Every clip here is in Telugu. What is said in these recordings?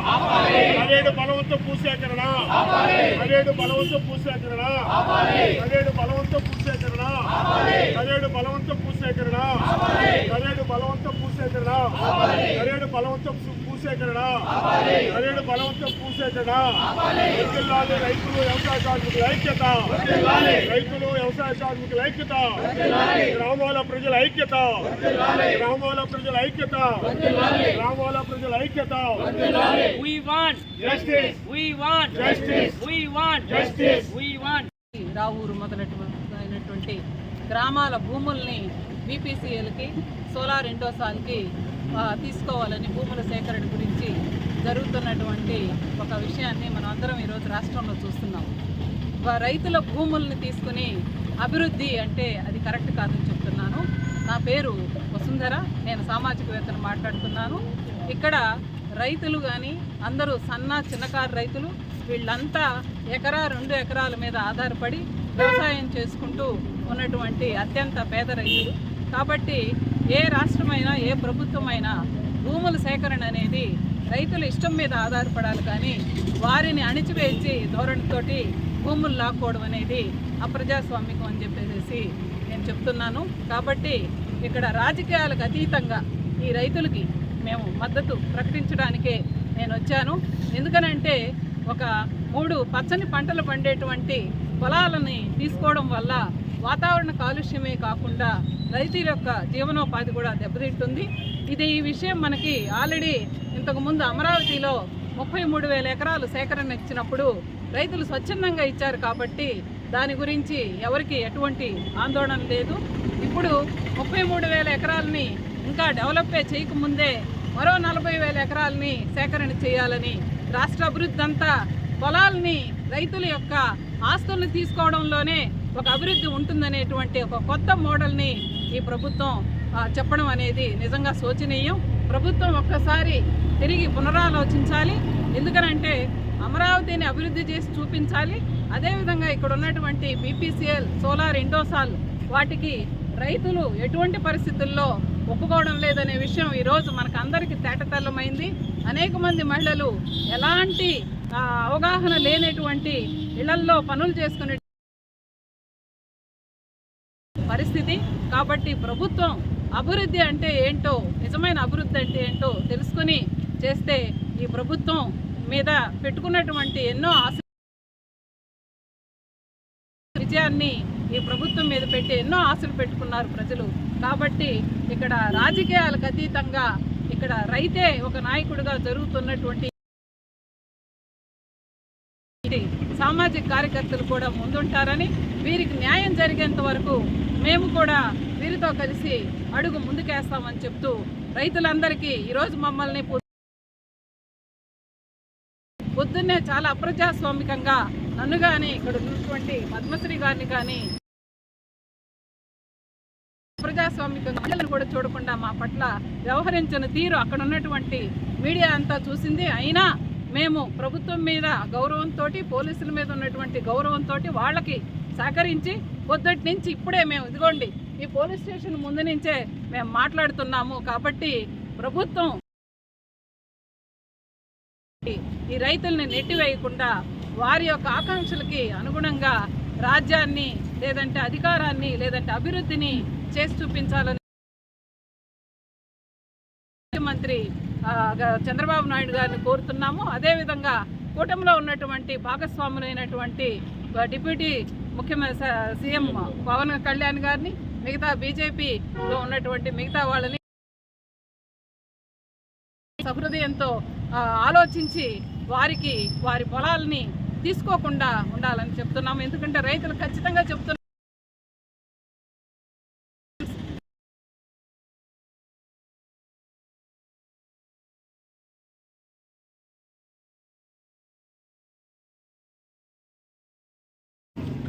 కరేడు బలవంత భూసేకరణ కరేడు బలవంత భూసేకరణ కరేడు బలవంత భూసేకరణ కరేడు బలవంత భూసేకరణ కరేడు బలవంత భూసేకరణ కరేడు బలవంత భూసేకరణ కరేడు బలవంత భూసేకరణ వర్ధిల్లాలి రైతులు వ్యవసాయ కార్మికుల ఐక్యత రైతులు వ్యవసాయ కార్మికుల ఐక్యత గ్రామాల ప్రజల ఐక్యత గ్రామాల ప్రజల ఐక్యత గ్రామాల ప్రజల ఐక్యత We want justice. We want Justice. We want Justice. We want Ravuru మొదలైనటువంటి గ్రామాల భూముల్ని బీపీసీఎల్కి సోలార్ ఇండోసాల్కి తీసుకోవాలని భూముల సేకరణ గురించి జరుగుతున్నటువంటి ఒక విషయాన్ని మనం అందరం ఈరోజు రాష్ట్రంలో చూస్తున్నాం. రైతుల భూముల్ని తీసుకుని అభివృద్ధి అంటే అది కరెక్ట్ కాదని చెప్తున్నాను. నా పేరు వసుంధర, నేను సామాజికవేత్తను మాట్లాడుతున్నాను. ఇక్కడ రైతులు కానీ అందరూ చిన్నకారు రైతులు వీళ్ళంతా ఎకరా 2 ఎకరాల మీద ఆధారపడి వ్యవసాయం చేసుకుంటూ ఉన్నటువంటి అత్యంత పేద రైతులు. కాబట్టి ఏ రాష్ట్రమైనా ఏ ప్రభుత్వమైనా భూముల సేకరణ అనేది రైతుల ఇష్టం మీద ఆధారపడాలి, కానీ వారిని అణిచివేసి ధోరణితోటి భూములు లాక్కోవడం అనేది అప్రజాస్వామికం అని చెప్పేసి నేను చెప్తున్నాను. కాబట్టి ఇక్కడ రాజకీయాలకు అతీతంగా ఈ రైతులకి మేము మద్దతు ప్రకటించడానికే నేను వచ్చాను. ఎందుకనంటే ఒక 3 పచ్చని పంటలు పండేటువంటి పొలాలని తీసుకోవడం వల్ల వాతావరణ కాలుష్యమే కాకుండా రైతుల యొక్క జీవనోపాధి కూడా దెబ్బతింటుంది. ఈ విషయం మనకి ఆల్రెడీ ఇంతకుముందు అమరావతిలో 33,000 ఎకరాలు సేకరణ ఇచ్చినప్పుడు రైతులు స్వచ్ఛందంగా ఇచ్చారు కాబట్టి దాని గురించి ఎవరికి ఎటువంటి ఆందోళన లేదు. ఇప్పుడు 33,000 ఎకరాలని ఇంకా డెవలపే చేయకముందే మరో 40,000 ఎకరాలని సేకరణ చేయాలని, రాష్ట్ర అభివృద్ధి అంతా పొలాలని రైతుల యొక్క ఆస్తుల్ని తీసుకోవడంలోనే ఒక అభివృద్ధి ఉంటుందనేటువంటి ఒక కొత్త మోడల్ని ఈ ప్రభుత్వం చెప్పడం అనేది నిజంగా శోచనీయం. ప్రభుత్వం ఒక్కసారి తిరిగి పునరాలోచించాలి. ఎందుకనంటే అమరావతిని అభివృద్ధి చేసి చూపించాలి. అదేవిధంగా ఇక్కడ ఉన్నటువంటి బీపీసీఎల్, సోలార్ ఇండోసాల్ వాటికి రైతులు ఎటువంటి పరిస్థితుల్లో ఒప్పుకోవడం లేదనే విషయం ఈరోజు మనకు అందరికీ తేటతెల్లమైంది. అనేక మంది మహిళలు ఎలాంటి అవగాహన లేనటువంటి ఇళ్లల్లో పనులు చేసుకునే పరిస్థితి. కాబట్టి ప్రభుత్వం అభివృద్ధి అంటే ఏంటో, నిజమైన అభివృద్ధి అంటే ఏంటో తెలుసుకుని చేస్తే ఈ ప్రభుత్వం మీద పెట్టుకున్నటువంటి ఎన్నో విజయాన్ని ఈ ప్రభుత్వం మీద పెట్టి ఎన్నో ఆశలు పెట్టుకున్నారు ప్రజలు. కాబట్టి ఇక్కడ రాజకీయాలకు అతీతంగా ఇక్కడ రైతే ఒక నాయకుడిగా జరుగుతున్నటువంటి సామాజిక కార్యకర్తలు కూడా ముందుంటారని, వీరికి న్యాయం జరిగేంత వరకు మేము కూడా వీరితో కలిసి అడుగు ముందుకేస్తామని చెప్తూ రైతులందరికీ ఈరోజు మమ్మల్ని పొద్దున్నే చాలా అప్రజాస్వామికంగా నన్ను కానీ ఇక్కడ ఉన్నటువంటి పద్మశ్రీ గారిని కానీ అప్రజాస్వామికంగా మహిళలను కూడా చూడకుండా మా పట్ల వ్యవహరించిన తీరు అక్కడ ఉన్నటువంటి మీడియా అంతా చూసింది. అయినా మేము ప్రభుత్వం మీద గౌరవంతో, పోలీసుల మీద ఉన్నటువంటి గౌరవంతో వాళ్ళకి సహకరించి పొద్దుటి నుంచి ఇప్పుడే మేము ఇదిగోండి ఈ పోలీస్ స్టేషన్ ముందు నుంచే మేము మాట్లాడుతున్నాము. కాబట్టి ప్రభుత్వం ఈ రైతుల్ని నెట్టివేయకుండా వారి యొక్క ఆకాంక్షలకి అనుగుణంగా రాజ్యాన్ని లేదంటే అధికారాన్ని లేదంటే అభివృద్ధిని చేసి చూపించాలని ముఖ్యమంత్రి చంద్రబాబు నాయుడు గారిని కోరుతున్నాము. అదేవిధంగా కూటమిలో ఉన్నటువంటి భాగస్వాములైనటువంటి డిప్యూటీ ముఖ్యమంత్రి సీఎం పవన్ కళ్యాణ్ గారిని, మిగతా బీజేపీలో ఉన్నటువంటి మిగతా వాళ్ళని సహృదయంతో ఆలోచించి వారి పొలాలని తీసుకోకుండా ఉండాలని చెప్తున్నాము. ఎందుకంటే రైతులు ఖచ్చితంగా చెప్తున్నారు,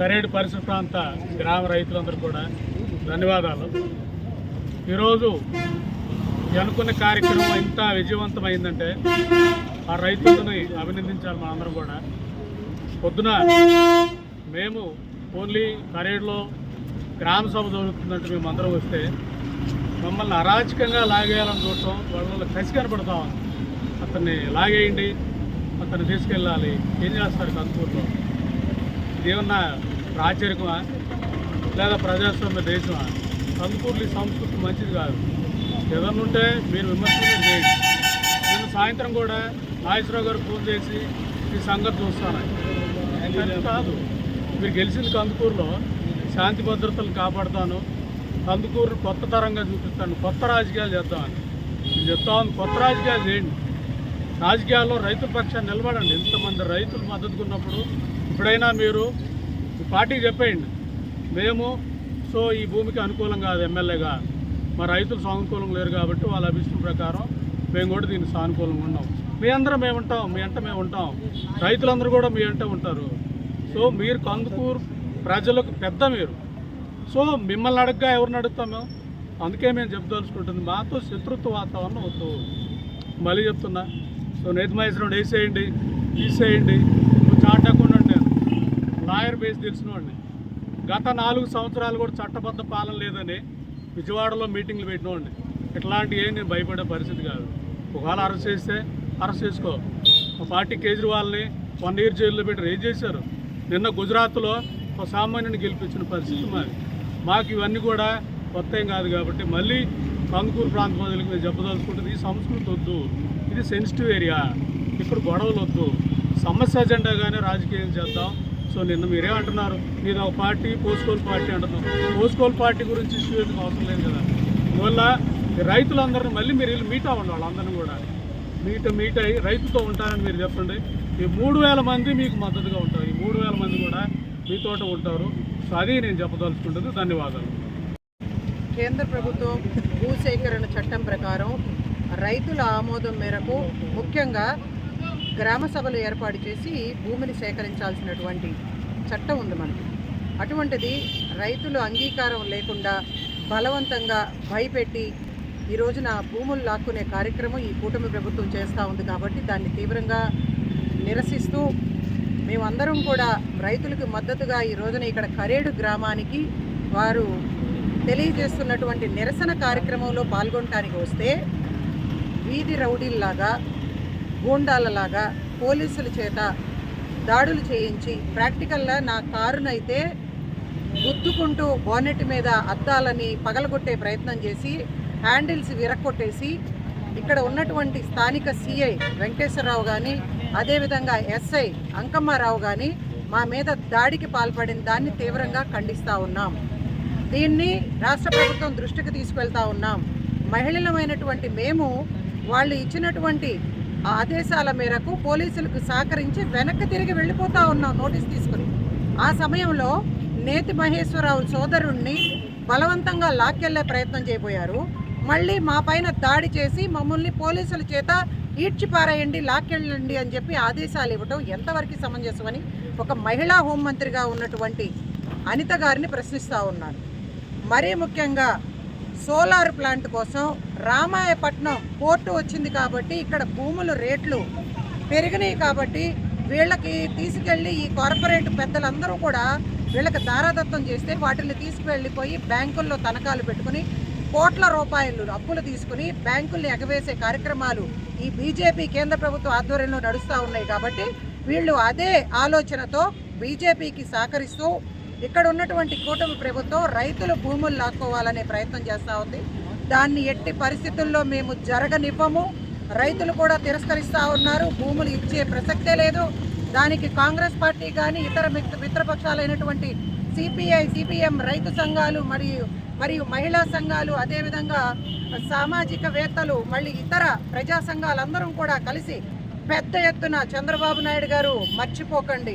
కరేడు పరిసర ప్రాంత గ్రామ రైతులందరూ కూడా ధన్యవాదాలు. ఈరోజు అనుకున్న కార్యక్రమం ఎంత విజయవంతమైందంటే ఆ రైతులని అభినందించాలి మనందరం కూడా. పొద్దున మేము ఓన్లీ కరేడులో గ్రామ సభ జరుగుతుందంటే మేమందరం వస్తే మమ్మల్ని అరాచకంగా లాగేయాలని చూడటం, వాళ్ళ కసి కనపడతాం. ఆ అతన్ని లాగేయండి, అతన్ని తీసుకెళ్ళాలి. ఏం చేస్తారు కందుకూరులో? ఇదేమన్నా రాచరికమా లేదా ప్రజాస్వామ్య దేశమా? కందుకూరులో ఈ సంస్కృతి మంచిది కాదు. ఏదన్నా ఉంటే మీరు విమర్శలు చేయండి. నేను సాయంత్రం కూడా నాగేశ్వరరావు గారు ఫోన్ చేసి ఈ సంగతి చూస్తాను కాదు. మీరు గెలిచింది కందుకూరులో, శాంతి భద్రతలను కాపాడుతాను, కందుకూరు కొత్త తరంగా చూపిస్తాను, కొత్త రాజకీయాలు చేద్దామని నేను చెప్తాను. కొత్త రాజకీయాలు చేయండి. రాజకీయాల్లో రైతుల పక్షాన్ని నిలబడండి. ఇంతమంది రైతులు మద్దతుకున్నప్పుడు ఇప్పుడైనా మీరు ఈ పార్టీకి చెప్పేయండి, మేము ఈ భూమికి అనుకూలం కాదు, ఎమ్మెల్యేగా మా రైతులు సానుకూలంగా లేరు కాబట్టి వాళ్ళ అభిష్టం ప్రకారం మేము కూడా దీనికి సానుకూలంగా ఉన్నాం. మీ అందరం మేము ఉంటాం, మీ అంట మేము ఉంటాం, రైతులందరూ కూడా మీ అంట ఉంటారు. మీరు కందుకూరు ప్రజలకు పెద్ద మీరు. మిమ్మల్ని అడగగా ఎవరిని అడుగుతాం మేము? అందుకే మేము చెప్పదలుచుకుంటుంది, మాతో శత్రుత్వ వాతావరణం వద్దు. మళ్ళీ చెప్తున్నా, నేతి మహేశ్వరం వేసేయండి, తీసేయండి. చాటకుండా నేను లాయర్ బేస్ తెలిసిన వాడిని. గత 4 సంవత్సరాలు కూడా చట్టబద్ధ పాలన లేదని విజయవాడలో మీటింగ్లు పెట్టినవాడిని. ఇట్లాంటివి ఏం నేను భయపడే పరిస్థితి కాదు. ఒకవేళ అరెస్ట్ చేస్తే అరెస్ట్ చేసుకో. మా పార్టీ కేజ్రీవాల్ని 1 year జైల్లో పెట్టి రేజ్ చేశారు. నిన్న గుజరాత్లో ఒక సామాన్యుని గెలిపించిన పరిస్థితి మాకు ఇవన్నీ కూడా కొత్త ఏం కాదు. కాబట్టి మళ్ళీ కందుకూరు ప్రాంత ప్రజలకు మేము చెప్పదలుచుకుంటుంది, ఈ సంస్కృతి వద్దు, ఇది సెన్సిటివ్ ఏరియా, ఇక్కడ గొడవలు వద్దు, సమస్య అజెండాగానే రాజకీయం చేద్దాం. నిన్న మీరేమంటున్నారు, మీరు ఒక పార్టీ పోస్కోల్ పార్టీ అంటున్నాం. పోస్కోల్ పార్టీ గురించి ఇష్యూ ఎందుకు అవసరం లేదు కదా. అందువల్ల రైతులందరినీ మళ్ళీ మీరు వెళ్ళి మీట్ అవ్వండి, వాళ్ళందరినీ కూడా మీట్ అయ్యి రైతుతో ఉంటారని మీరు చెప్పండి. ఈ 3000 మంది మీకు మద్దతుగా ఉంటారు. ఈ 3000 మంది కూడా మీతోట ఉంటారు. అది నేను చెప్పదలుచుకుంటుంది. ధన్యవాదాలు. కేంద్ర ప్రభుత్వం భూసేకరణ చట్టం ప్రకారం రైతుల ఆమోదం మేరకు ముఖ్యంగా గ్రామ సభలు ఏర్పాటు చేసి భూమిని సేకరించాల్సినటువంటి చట్టం ఉంది మనకి. అటువంటిది రైతులు అంగీకారం లేకుండా బలవంతంగా భయపెట్టి ఈ రోజున భూములు లాక్కునే కార్యక్రమం ఈ కూటమి ప్రభుత్వం చేస్తూ ఉంది. కాబట్టి దాన్ని తీవ్రంగా నిరసిస్తూ మేమందరం కూడా రైతులకు మద్దతుగా ఈ రోజున ఇక్కడ కరేడు గ్రామానికి వారు తెలియజేస్తున్నటువంటి నిరసన కార్యక్రమంలో పాల్గొనడానికి వస్తే వీధి రౌడీల్లాగా గూండాలలాగా పోలీసుల చేత దాడులు చేయించి ప్రాక్టికల్గా నా కారునైతే గుద్దుకుంటూ బోనెట్ మీద అద్దాలని పగలగొట్టే ప్రయత్నం చేసి హ్యాండిల్స్ విరక్కొట్టేసి ఇక్కడ ఉన్నటువంటి స్థానిక సిఐ వెంకటేశ్వరరావు కానీ అదేవిధంగా ఎస్ఐ అంకమ్మారావు కానీ మా మీద దాడికి పాల్పడిన దాన్ని తీవ్రంగా ఖండిస్తూ ఉన్నాం. దీన్ని రాష్ట్ర ప్రభుత్వం దృష్టికి తీసుకెళ్తా ఉన్నాం. మహిళలమైనటువంటి మేము వాళ్ళు ఇచ్చినటువంటి ఆదేశాల మేరకు పోలీసులకు సహకరించి వెనక్కి తిరిగి వెళ్ళిపోతూ ఉన్నాం నోటీస్ తీసుకుని. ఆ సమయంలో నేతి మహేశ్వరరావు సోదరుణ్ణి బలవంతంగా లాక్కెళ్లే ప్రయత్నం చేయబోయారు. మళ్ళీ మా పైన దాడి చేసి మమ్మల్ని పోలీసుల చేత ఈడ్చిపారేయండి, లాక్కెళ్ళండి అని చెప్పి ఆదేశాలు ఇవ్వటం ఎంతవరకు సమంజసమని ఒక మహిళా హోంమంత్రిగా ఉన్నటువంటి అనిత గారిని ప్రశ్నిస్తూ ఉన్నాను. మరీ ముఖ్యంగా సోలార్ ప్లాంట్ కోసం రామాయపట్నం పోర్టు వచ్చింది కాబట్టి ఇక్కడ భూముల రేట్లు పెరిగినాయి కాబట్టి వీళ్ళకి తీసుకెళ్ళి ఈ కార్పొరేట్ పెద్దలందరూ కూడా వీళ్ళకి దారాదత్తం చేస్తే వాటిని తీసుకువెళ్ళిపోయి బ్యాంకుల్లో తనఖాలు పెట్టుకుని కోట్ల రూపాయలు అప్పులు తీసుకుని బ్యాంకుల్ని ఎగవేసే కార్యక్రమాలు ఈ బీజేపీ కేంద్ర ప్రభుత్వ ఆధ్వర్యంలో నడుస్తూ ఉన్నాయి. కాబట్టి వీళ్ళు అదే ఆలోచనతో బీజేపీకి సహకరిస్తూ ఇక్కడ ఉన్నటువంటి కూటమి ప్రభుత్వం రైతుల భూములు లాక్కోవాలనే ప్రయత్నం చేస్తూ ఉంది. దాన్ని ఎట్టి పరిస్థితుల్లో మేము జరగనివ్వము. రైతులు కూడా తిరస్కరిస్తూ ఉన్నారు. భూములు ఇచ్చే ప్రసక్తే లేదు. దానికి కాంగ్రెస్ పార్టీ కానీ ఇతర మిత్రపక్షాలైనటువంటి సిపిఐ, సిపిఎం, రైతు సంఘాలు మరియు మహిళా సంఘాలు, అదేవిధంగా సామాజికవేత్తలు, మళ్ళీ ఇతర ప్రజా సంఘాలందరం కూడా కలిసి పెద్ద ఎత్తున చంద్రబాబు నాయుడు గారు మర్చిపోకండి,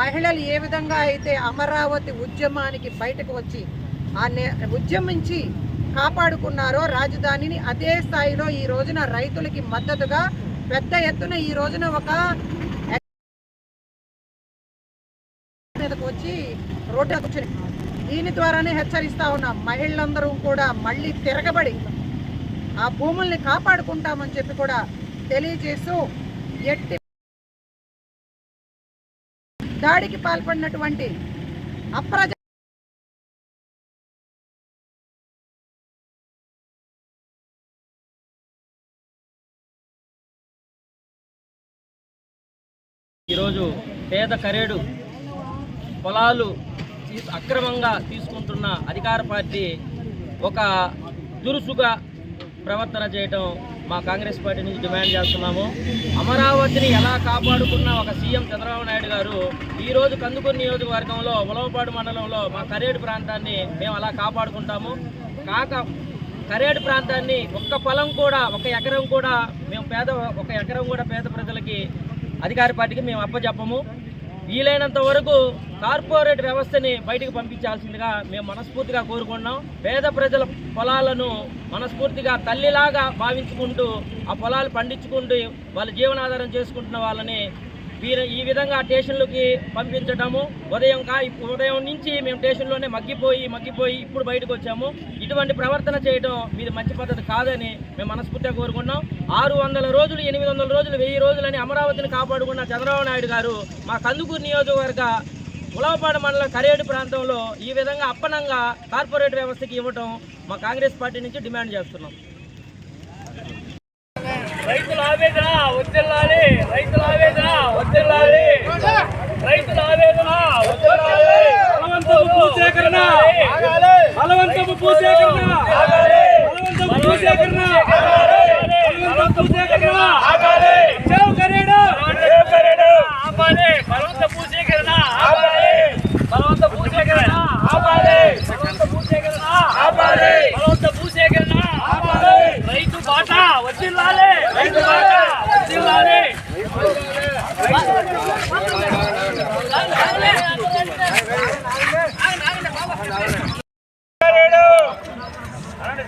మహిళలు ఏ విధంగా అయితే అమరావతి ఉద్యమానికి బయటకు వచ్చి ఉద్యమించి కాపాడుకున్నారో రాజధానిని, అదే స్థాయిలో ఈ రోజున రైతులకి మద్దతుగా పెద్ద ఎత్తున ఈ రోజున ఒక మీదకు వచ్చి రోడ్డుకు వచ్చి దీని ద్వారానే హెచ్చరిస్తా ఉన్నాం. మహిళలందరూ కూడా మళ్ళీ తిరగబడి ఆ భూముల్ని కాపాడుకుంటామని చెప్పి కూడా తెలియజేస్తూ ఎట్టి దాడికి పాల్పడినటువంటి అప్రజ ఈరోజు పేద కరేడు పొలాలు అక్రమంగా తీసుకుంటున్న అధికార పార్టీ ఒక దురుసుగా ప్రవర్తన చేయటం మా కాంగ్రెస్ పార్టీ నుంచి డిమాండ్ చేస్తున్నాము. అమరావతిని ఎలా కాపాడుకున్న ఒక సీఎం చంద్రబాబు నాయుడు గారు ఈరోజు కందుకూరు నియోజకవర్గంలో ఉలవపాడు మండలంలో మా కరేడు ప్రాంతాన్ని మేము అలా కాపాడుకుంటాము. కరేడు ప్రాంతాన్ని ఒక్క పొలం కూడా ఒక ఎకరం కూడా మేము పేద ప్రజలకి అధికార పార్టీకి మేము అప్పచెప్పము. వీలైనంత వరకు కార్పొరేట్ వ్యవస్థని బయటికి పంపించాల్సిందిగా మేము మనస్ఫూర్తిగా కోరుకుంటున్నాం. పేద ప్రజల పొలాలను మనస్ఫూర్తిగా తల్లిలాగా భావించుకుంటూ ఆ పొలాలు పండించుకుంటూ వాళ్ళ జీవనాధారం చేసుకుంటున్న వాళ్ళని ఈ విధంగా స్టేషన్లకి పంపించటము ఉదయం నుంచి మేము స్టేషన్లోనే మగ్గిపోయి ఇప్పుడు బయటకు వచ్చాము. ఇటువంటి ప్రవర్తన చేయడం మీది మంచి పద్ధతి కాదని మేము మనస్ఫూర్తిగా కోరుకున్నాం. 600 రోజులు 800 రోజులు 1000 రోజులని అమరావతిని కాపాడుకున్న చంద్రబాబు నాయుడు గారు మా కందుకూరు నియోజకవర్గ ఉలవపాడు మండలం కరేడు ప్రాంతంలో ఈ విధంగా అప్పనంగా కార్పొరేట్ వ్యవస్థకి ఇవ్వటం మా కాంగ్రెస్ పార్టీ నుంచి డిమాండ్ చేస్తున్నాం. రైతుల ఆవేదన వదిలాలి, రైతుల ఆవేదన వదిలాలి, రైతుల ఆవేదన వదిలాలి. బలవంతపు భూసేకరణ ఆగాలి, బలవంతపు భూసేకరణ ఆగాలి, బలవంతపు భూసేకరణ ఆగాలి, బలవంతపు భూసేకరణ ఆగాలి. సేవ్ కరేడు, సేవ్ కరేడు ఆపాలి, బలవంతపు భూసేకరణ ఆపాలి, బలవంతపు భూసేకరణ ఆపాలి, బలవంతపు భూసేకరణ ఆపాలి, బలవంతపు భూసేకరణ ఆపాలి. రైతు బాట వదిలాలి, రైతు బాట వదిలాలి.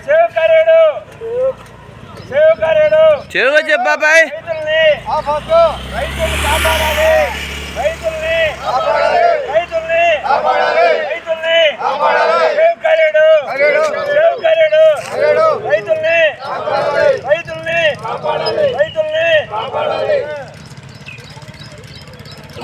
సేవ్ కరేడు, సేవ్ కరేడు, చెరువు చెప్పాబాయ్. రైతుల్ని కాపాడాలి, రైతుల్ని కాపాడాలి, రైతుల్ని కాపాడాలి, రైతుల్ని కాపాడాలి. సేవ్ కరేడు, సేవ్ కరేడు, రైతుల్ని కాపాడాలి, రైతుల్ని కాపాడాలి, రైతుల్ని కాపాడాలి.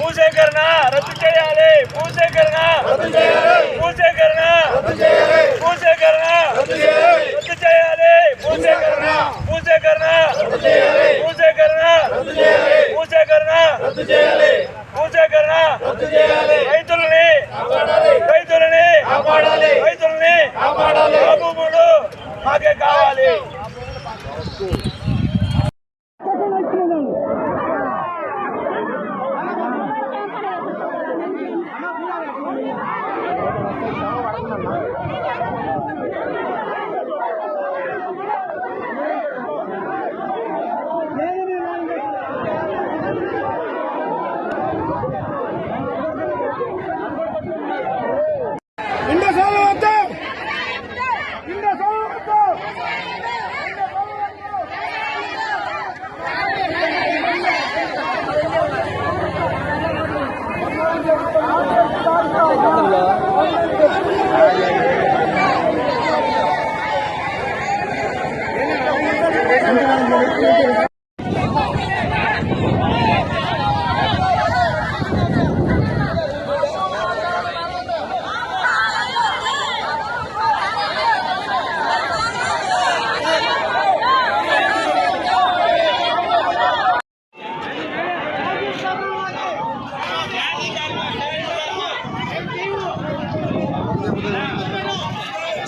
భూసేకరణ రద్దు చేయాలి, భూసేకరణ రద్దు చేయాలి, భూసేకరణ రద్దు చేయాలి, భూసేకరణ రద్దు చేయాలి, రద్దు చేయాలి, భూసేకరణ భూసేకరణ రద్దు చేయాలి, భూసేకరణ రద్దు చేయాలి, భూసేకరణ రద్దు చేయాలి, భూసేకరణ రద్దు చేయాలి. రైతుల్ని కాపాడాలి, రైతుల్ని కాపాడాలి, రైతుల్ని కాపాడాలి. భూములు మాకే కావాలి.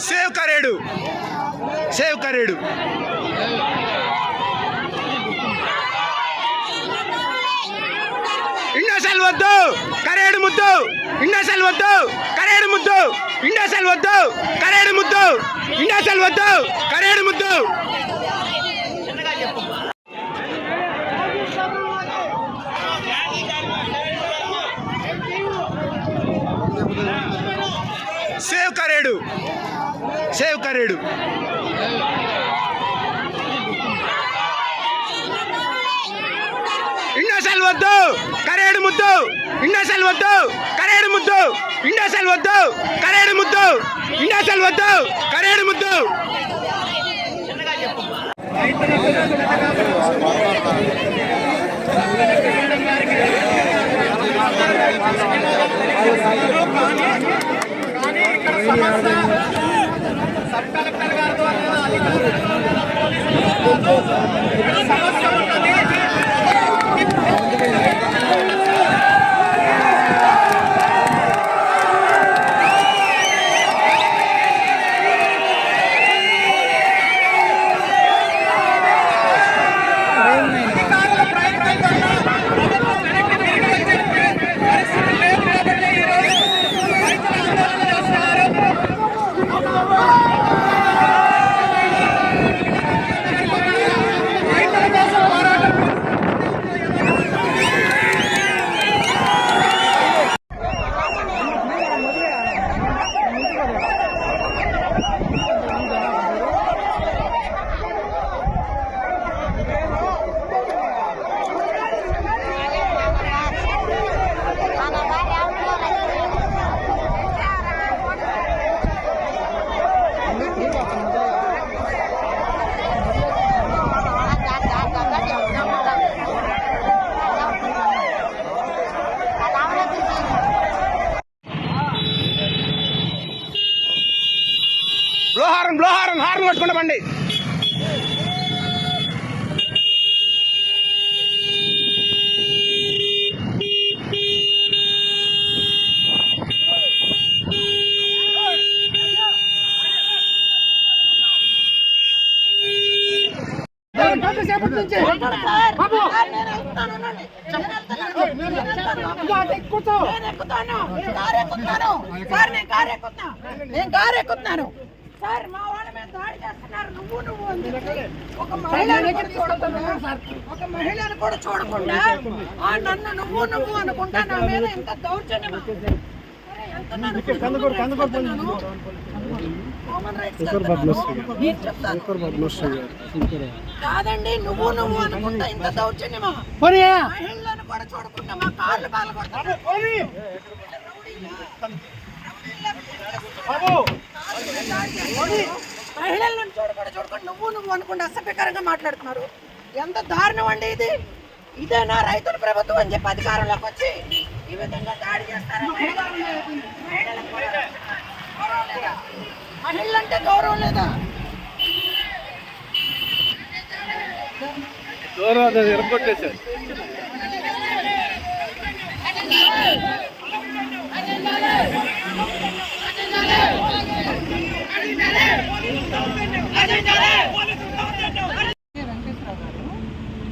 Save Karedu, save Karedu. Indosol వద్దు, కరేడు ముద్దు, ఇండోసెల్ వద్దు, కరేడు ముద్దు, ఇండోసెల్ వద్దు, కరేడు ముద్దు, ఇండోసెల్ వద్దు, కరేడు ముద్దు. Save Karedu, save Karedu. Indosol వద్దు, కరేడు ముద్దు, ఇండోసెల్ వద్దు, కరేడు ముద్దు, ఇండోసెల్ వద్దు, కరేడు ముద్దు, ఇండోసెల్ వద్దు, కరేడు ముద్దు. సబ్ కలెక్టర్ గారి ద్వారా కదలకుండా బండి. సార్ మా వాళ్ళ మీద దాడి చేస్తున్నారు. నువ్వు అని చెప్పి ఒక మహిళను కూడా చూడకుండా నన్ను నువ్వు అనుకుంటా నా మీద ఇంత దౌర్జన్యం. కాదండి, నువ్వు అనుకుంటా ఇంత దౌర్జన్యమా? మహిళలను కూడా చూడకుండా మా కార్లు పాల్గొంటారు. మహిళలను చూడకుండా నువ్వు అనుకుంటే అసభ్యకరంగా మాట్లాడుతున్నారు. ఎంత దారుణం అండి ఇది. ఇదేనా రైతుల ప్రభుత్వం అని చెప్పి అధికారంలోకి వచ్చి ఈ విధంగా దాడి చేస్తారా? మహిళలంటే గౌరవం లేదా?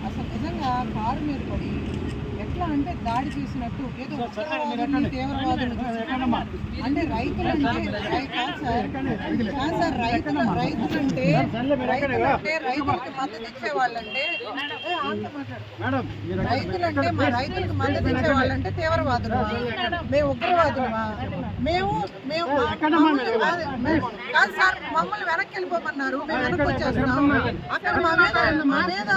అసలు నిజంగా కారు మీద పడి ఎట్లా అంటే దాడి చేసినట్టు ఏదో తీవ్రవాదులు అంటే రైతులంటే రైతులకి మద్దతు ఇచ్చేవాళ్ళంటే రైతులకు మద్దతు ఇచ్చేవాళ్ళంటే తీవ్రవాదులు, మేము ఉగ్రవాదులమా? మేము కాదు సార్, మమ్మల్ని వెనక్కి వెళ్ళిపోమన్నారు, మేము వెనక్కి వచ్చేస్తున్నాం. అక్కడ మా మీద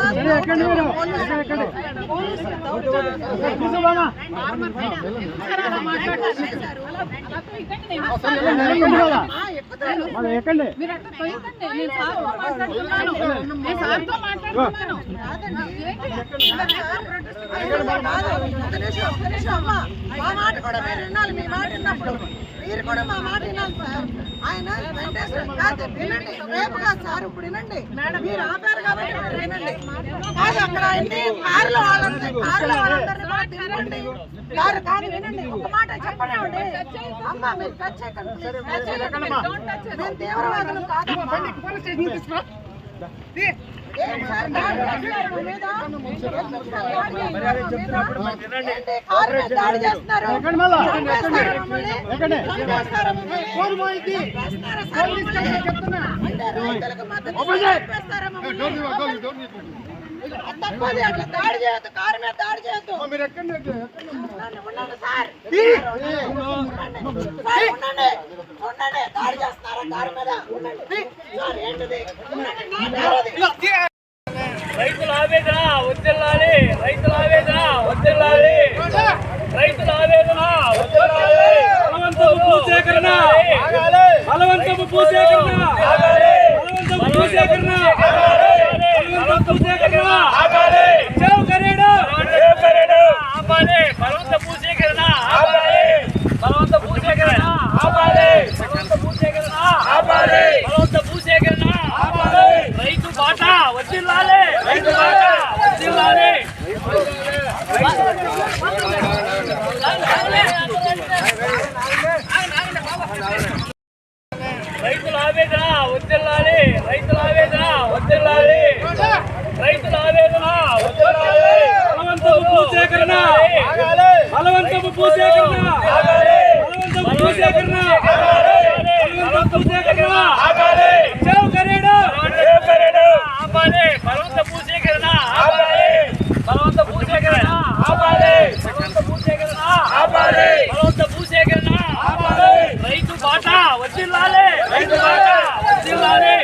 మా మాట కూడా మీరు వినాలి. మీ మాట విన్నప్పుడు మీరు కూడా మా మాట వినాలి సార్. ఆయన కాదు వినండి, రేపు కాదు సార్, ఇప్పుడు వినండి. మీరు ఆపారు కాబట్టి మీరు వినండి. కాదు అక్కడ ఆయన్ని కారులో వాళ్ళందరినీ తిరగండి. కాదు వినండి, ఒక మాట చెప్పండి. అమ్మా మీరు టచ్ చేయకండి, మేము తీవ్రవాదులు కాదమ్మా. దాడి చేస్తున్నారు. తప్పది, అట్లా దాడి చేయొద్దు, కారు మీద దాడి చేయొద్దు. సార్ ఉండండి, దాడి చేస్తున్నారా కారు మీద? ఏంటిది? రైతుల ఆవేదన వదిలాలి, రైతుల ఆవేదన వదిలాలి, రైతుల ఆవేదన వదిలాలి. బలవంతపు భూసేకరణ ఆగాలి, బలవంతపు భూసేకరణ ఆగాలి, బలవంతపు భూసేకరణ ఆగాలి, బలవంతపు భూసేకరణ ఆగాలి. సేవ్ కరేడు ఆపాలి, బలవంతపు భూసేకరణ ఆపాలి, బలవంతపు భూసేకరణ ఆపాలి, బలవంతపు భూసేకరణ ఆపాలి, బలవంతపు భూసేకరణ ఆపాలి. రైతు బాట వదిలాలి, రైతు బాట వదిలాలి. రైతుల ఆవేదన వదిలాలి, రైతుల ఆవేదన వదిలాలి, రైతుల ఆవేదన వదిలాలి. బలవంతపు భూసేకరణ ఆగాలి, బలవంతపు భూసేకరణ ఆగాలి, బలవంతపు భూసేకరణ ఆగాలి, బలవంతపు భూసేకరణ ఆగాలి. సేవ్ కరేడు ఆపాలి, బలవంతపు భూసేకరణ ఆపాలి, బలవంతపు భూసేకరణ ఆపాలి, బలవంతపు భూసేకరణ ఆపాలి, బలవంతపు భూసేకరణ ఆపాలి. రైతు బాట వదిలాలి, రైతు బాట వదిలాలి.